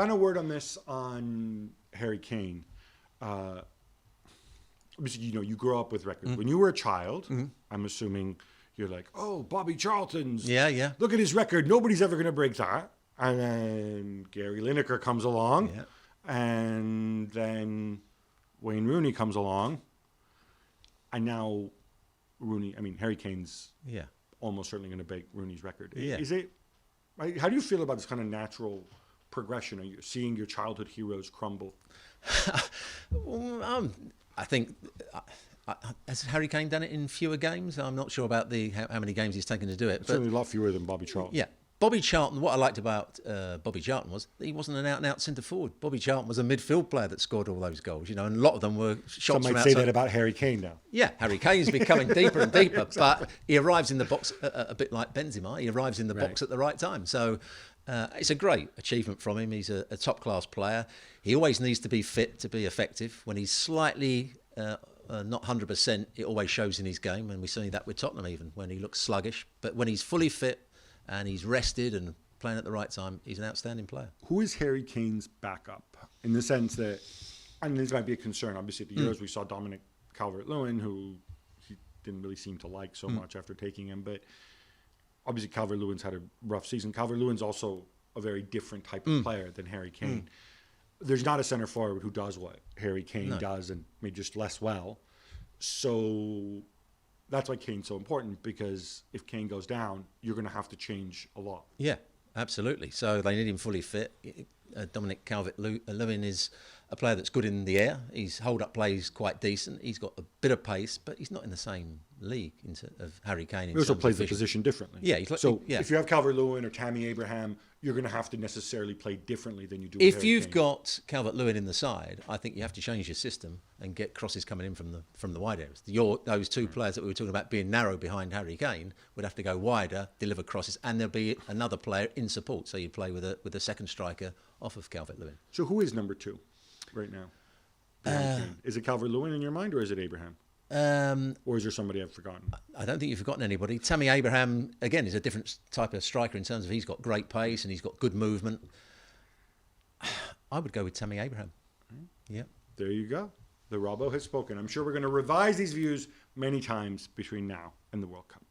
Final word on this on Harry Kane. Obviously, you grow up with records. When you were a child, I'm assuming you're like, oh, Bobby Charlton's. Yeah. Look at his record. Nobody's ever going to break that. And then Gary Lineker comes along. Yeah. And then Wayne Rooney comes along. And now Harry Kane's almost certainly going to break Rooney's record. Yeah. How do you feel about this kind of natural progression? Are you seeing your childhood heroes crumble? I think, has Harry Kane done it in fewer games? I'm not sure about how many games he's taken to do it. Certainly a lot fewer than Bobby Charlton. Yeah. Bobby Charlton, what I liked about Bobby Charlton was that he wasn't an out-and-out centre-forward. Bobby Charlton was a midfield player that scored all those goals, and a lot of them were shots Some from might outside. say that about Harry Kane now. Yeah, Harry Kane's becoming deeper and deeper, but he arrives in the box a bit like Benzema. He arrives in the box at the right time. So it's a great achievement from him. He's a top-class player. He always needs to be fit to be effective. When he's slightly not 100%, it always shows in his game, and we see that with Tottenham even, when he looks sluggish. But when he's fully fit and he's rested and playing at the right time, he's an outstanding player. Who is Harry Kane's backup? In the sense that, and this might be a concern, obviously at the Euros we saw Dominic Calvert-Lewin, who he didn't really seem to like so much after taking him, but obviously Calvert-Lewin's had a rough season. Calvert-Lewin's also a very different type of player than Harry Kane. There's not a centre forward who does what Harry Kane does, and maybe just less well. So that's why Kane's so important, because if Kane goes down, you're going to have to change a lot. Yeah, absolutely. So they need him fully fit. Dominic Calvert-Lewin is a player that's good in the air. His hold-up play is quite decent. He's got a bit of pace, but he's not in the same league of Harry Kane. He also plays the position differently. Yeah. If you have Calvert-Lewin or Tammy Abraham, you're going to have to necessarily play differently than you do with If Harry you've Kane. got Calvert-Lewin in the side, I think you have to change your system and get crosses coming in from the wide areas. Those two players that we were talking about being narrow behind Harry Kane would have to go wider, deliver crosses, and there'll be another player in support. So you play with a second striker off of Calvert-Lewin. So who is number 2 right now? Is it Calvert-Lewin in your mind, or is it Abraham? Or is there somebody I've forgotten? I don't think you've forgotten anybody. Tammy Abraham, again, is a different type of striker in terms of he's got great pace and he's got good movement. I would go with Tammy Abraham. Yeah. There you go. The Robbo has spoken. I'm sure we're going to revise these views many times between now and the World Cup.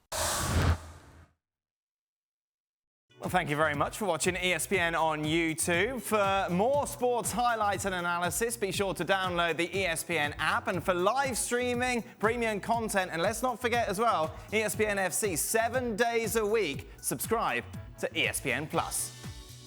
Well, thank you very much for watching ESPN on YouTube. For more sports highlights and analysis, be sure to download the ESPN app. And for live streaming, premium content, and let's not forget as well, ESPN FC 7 days a week. Subscribe to ESPN Plus.